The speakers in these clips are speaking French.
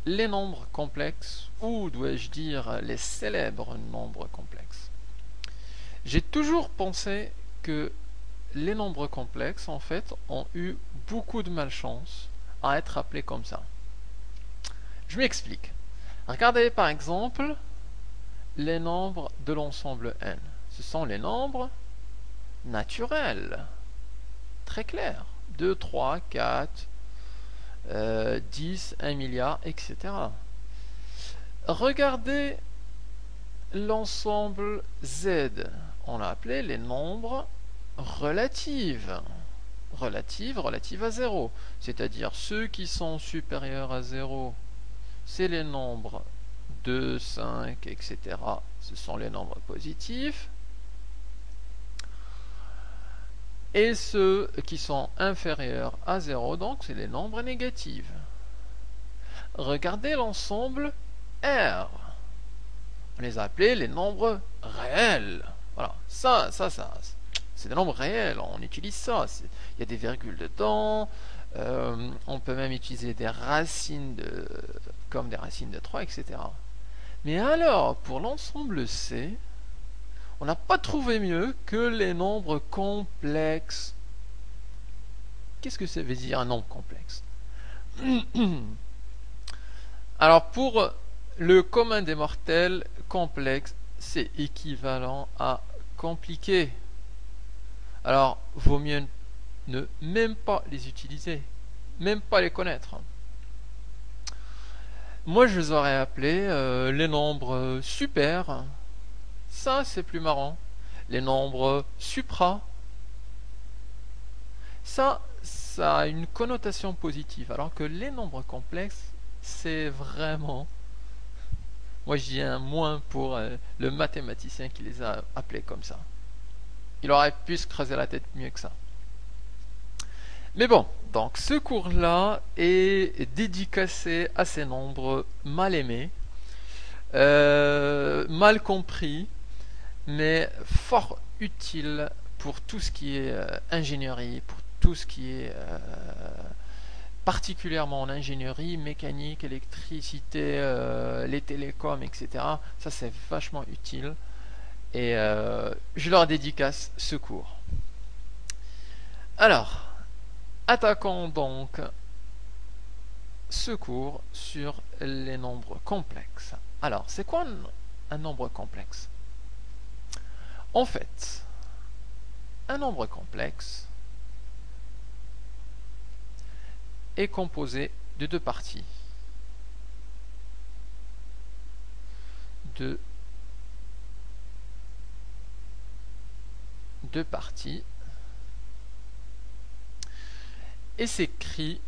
les nombres complexes, ou dois-je dire les célèbres nombres complexes. J'ai toujours pensé que les nombres complexes, en fait, ont eu beaucoup de malchance à être appelés comme ça. Je m'explique. Regardez par exemple les nombres de l'ensemble n. Ce sont les nombres naturels, très clairs. 2, 3, 4, 10, 1 milliard, etc. Regardez l'ensemble Z. On l'a appelé les nombres relatifs. Relative à 0. C'est-à-dire ceux qui sont supérieurs à 0, c'est les nombres 2, 5, etc. Ce sont les nombres positifs. Et ceux qui sont inférieurs à 0, donc c'est les nombres négatifs. Regardez l'ensemble R. On les a appelés les nombres réels. Voilà, ça c'est des nombres réels, on utilise ça. Il y a des virgules dedans, on peut même utiliser des racines comme des racines de 3, etc. Mais alors, pour l'ensemble C, on n'a pas trouvé mieux que les nombres complexes. Qu'est-ce que ça veut dire un nombre complexe? Alors, pour le commun des mortels, complexe, c'est équivalent à compliqué. Alors, vaut mieux ne même pas les utiliser, même pas les connaître. Moi, je les aurais appelés les nombres super. Ça, c'est plus marrant. Les nombres supra. Ça a une connotation positive. Alors que les nombres complexes, c'est vraiment... Moi, j'y ai un moins pour le mathématicien qui les a appelés comme ça. Il aurait pu se creuser la tête mieux que ça. Mais bon, donc ce cours-là est dédicacé à ces nombres mal aimés, mal compris, mais fort utiles pour tout ce qui est ingénierie, pour tout ce qui est particulièrement en ingénierie, mécanique, électricité, les télécoms, etc. Ça c'est vachement utile et je leur dédicace ce cours. Alors, attaquons donc ce cours sur les nombres complexes. Alors, c'est quoi un nombre complexe? En fait, un nombre complexe est composé de deux parties. De deux parties. Et s'écrit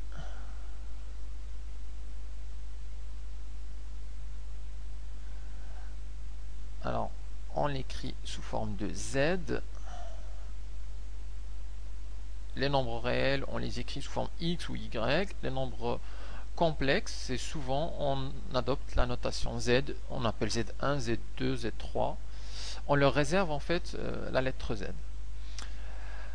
alors on l'écrit sous forme de Z. Les nombres réels on les écrit sous forme X ou Y. Les nombres complexes, c'est souvent on adopte la notation Z, on appelle Z1, Z2, Z3. On leur réserve en fait la lettre Z.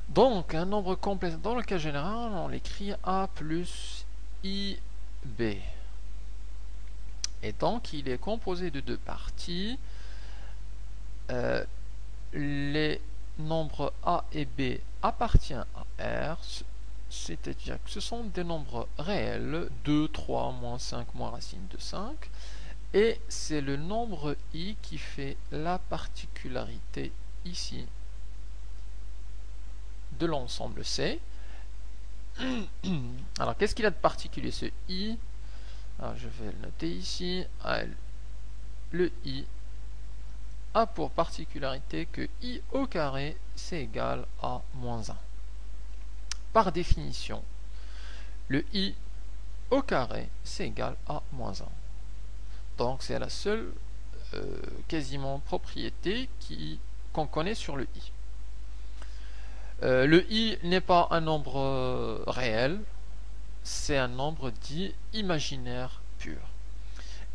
Donc un nombre complexe dans le cas général on l'écrit A plus IB. Et donc il est composé de deux parties. Les nombres A et B appartiennent à R, c'est-à-dire que ce sont des nombres réels, 2, 3, moins 5, moins racine de 5, et c'est le nombre I qui fait la particularité ici de l'ensemble C. Alors qu'est-ce qu'il a de particulier ce I? Alors, je vais le noter ici. Le I a pour particularité que I au carré c'est égal à moins 1. Par définition, le I au carré c'est égal à moins 1. Donc c'est la seule quasiment propriété qu'on connaît sur le I. Le I n'est pas un nombre réel, c'est un nombre dit imaginaire pur.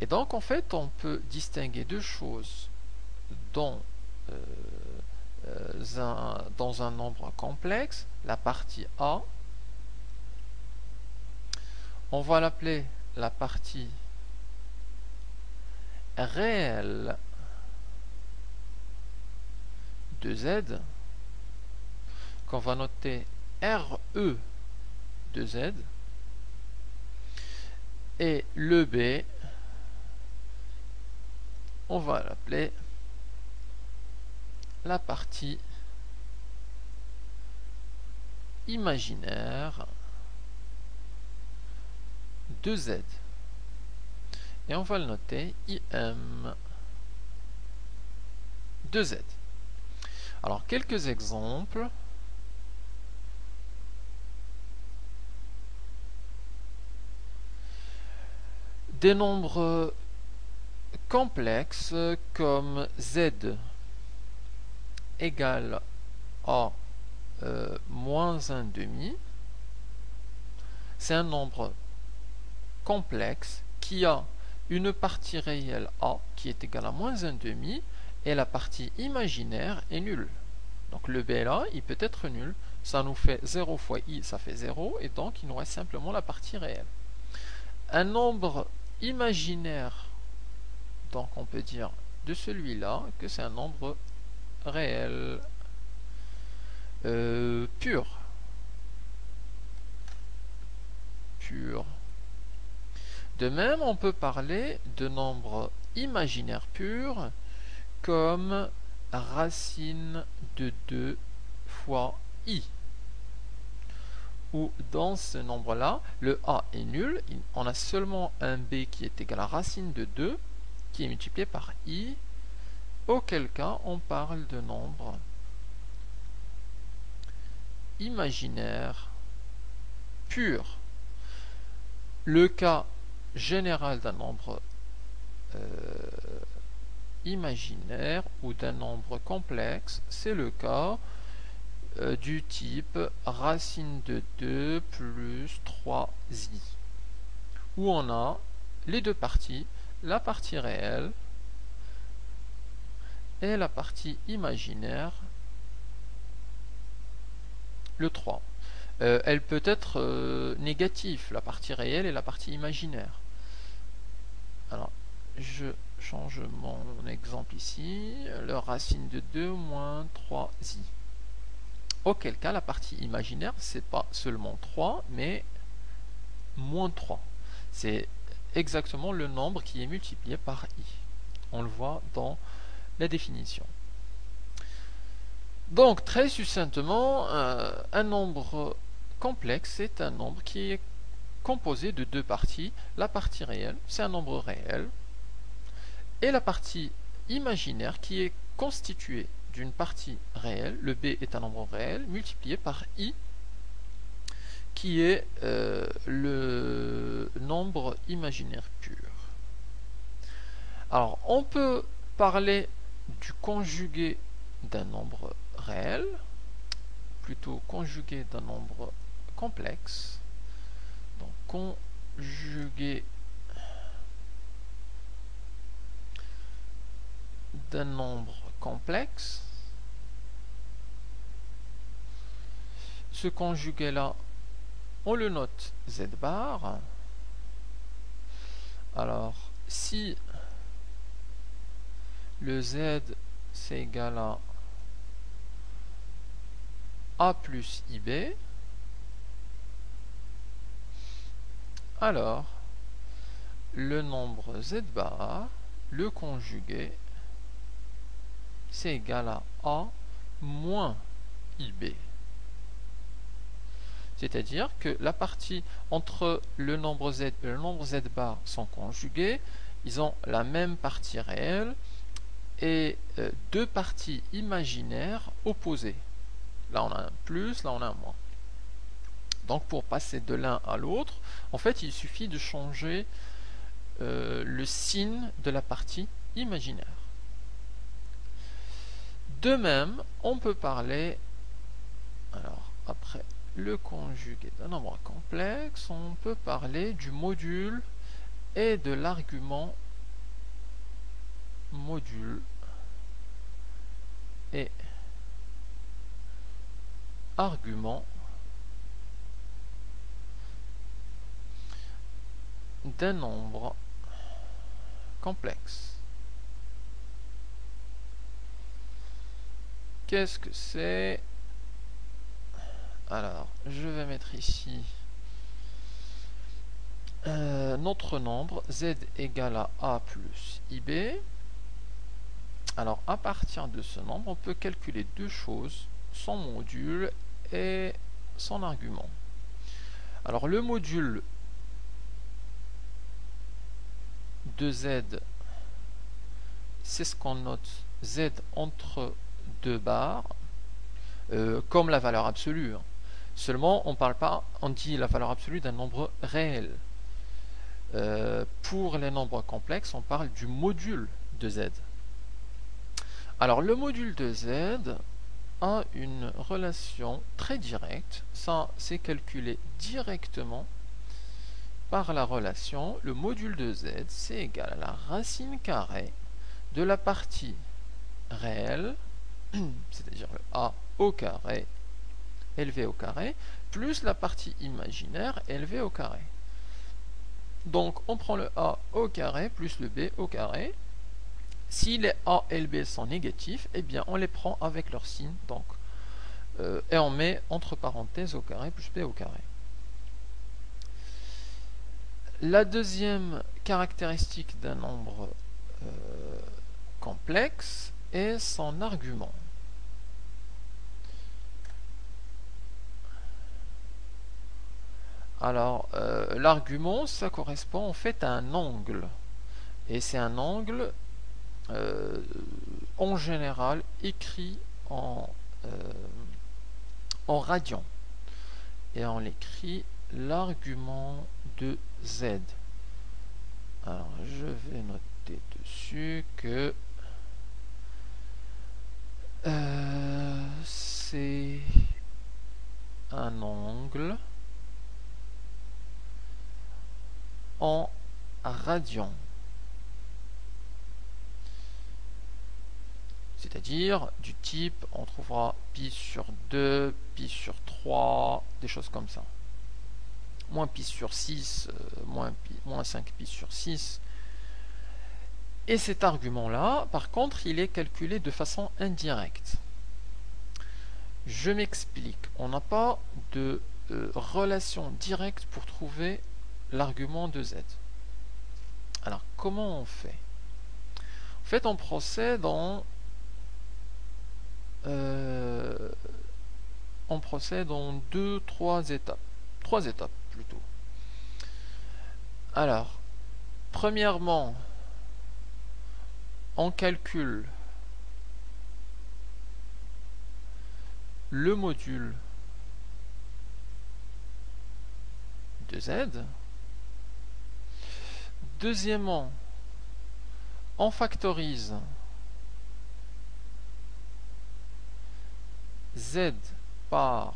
Et donc en fait on peut distinguer deux choses dans un nombre complexe. La partie A, on va l'appeler la partie réel de Z, qu'on va noter RE de Z, et le B, on va l'appeler la partie imaginaire de Z. Et on va le noter IM de Z. Alors, quelques exemples. Des nombres complexes comme Z égale à moins 1/2. C'est un nombre complexe qui a une partie réelle A qui est égale à moins 1/2 et la partie imaginaire est nulle. Donc le B là, il peut être nul. Ça nous fait 0 fois I, ça fait 0, et donc il nous reste simplement la partie réelle. Un nombre imaginaire, donc on peut dire de celui-là que c'est un nombre réel pur. De même, on peut parler de nombres imaginaires purs comme racine de 2 fois I. Où dans ce nombre-là, le A est nul, on a seulement un B qui est égal à racine de 2 qui est multiplié par I, auquel cas on parle de nombre imaginaire pur. Le cas général d'un nombre imaginaire ou d'un nombre complexe, c'est le cas du type racine de 2 plus 3i, où on a les deux parties, la partie réelle et la partie imaginaire, le 3. Elle peut être négative, la partie réelle et la partie imaginaire. Alors, je change mon exemple ici, le racine de 2 moins 3i. Auquel cas, la partie imaginaire, c'est pas seulement 3, mais moins 3. C'est exactement le nombre qui est multiplié par i. On le voit dans la définition. Donc, très succinctement, un nombre complexe est un nombre qui est composé de deux parties. La partie réelle, c'est un nombre réel, et la partie imaginaire qui est constituée d'une partie réelle, le b est un nombre réel, multiplié par i, qui est le nombre imaginaire pur. Alors, on peut parler du conjugué d'un nombre réel, plutôt conjugué d'un nombre complexe. Donc, conjugué d'un nombre complexe. Ce conjugué-là, on le note z bar. Alors, si le z c'est égal à a plus ib, alors le nombre z bar, le conjugué, c'est égal à a moins ib. C'est-à-dire que la partie entre le nombre z et le nombre z bar sont conjugués, ils ont la même partie réelle et deux parties imaginaires opposées. Là on a un plus, là on a un moins. Donc pour passer de l'un à l'autre, en fait il suffit de changer le signe de la partie imaginaire. De même, on peut parler, alors après le conjugué d'un nombre complexe, on peut parler du module et de l'argument module et argument d'un nombre complexe. Qu'est-ce que c'est? Alors, je vais mettre ici notre nombre z égale à a plus ib. Alors, à partir de ce nombre, on peut calculer deux choses, son module et son argument. Alors, le module de z, c'est ce qu'on note z entre deux barres, comme la valeur absolue. Seulement, on parle pas, on dit la valeur absolue d'un nombre réel. Pour les nombres complexes, on parle du module de z. Alors, le module de z a une relation très directe. Ça, c'est calculé directement par la relation. Le module de z, c'est égal à la racine carrée de la partie réelle, c'est-à-dire le a au carré, élevé au carré, plus la partie imaginaire élevée au carré. Donc on prend le a au carré plus le b au carré. Si les a et le b sont négatifs, eh bien on les prend avec leur signe, donc, et on met entre parenthèses au carré plus b au carré. La deuxième caractéristique d'un nombre complexe est son argument. Alors, l'argument, ça correspond en fait à un angle. Et c'est un angle, en général, écrit en radian. Et on l'écrit l'argument de z. Alors, je vais noter dessus que c'est un angle en radian, c'est-à-dire du type, on trouvera pi sur 2, pi sur 3, des choses comme ça. Moins pi sur 6, moins 5 pi sur 6. Et cet argument-là, par contre, il est calculé de façon indirecte. Je m'explique. On n'a pas de relation directe pour trouver l'argument de z. Alors, comment on fait? En fait, on procède en trois étapes. Trois étapes plutôt. Alors, premièrement, on calcule le module de z. Deuxièmement, on factorise z par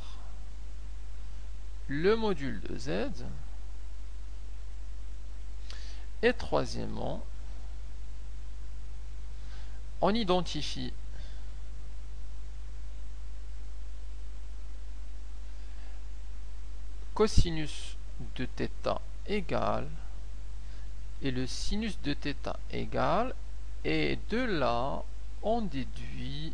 le module de z. Et troisièmement, on identifie cosinus de θ égale et le sinus de θ égale, et de là on déduit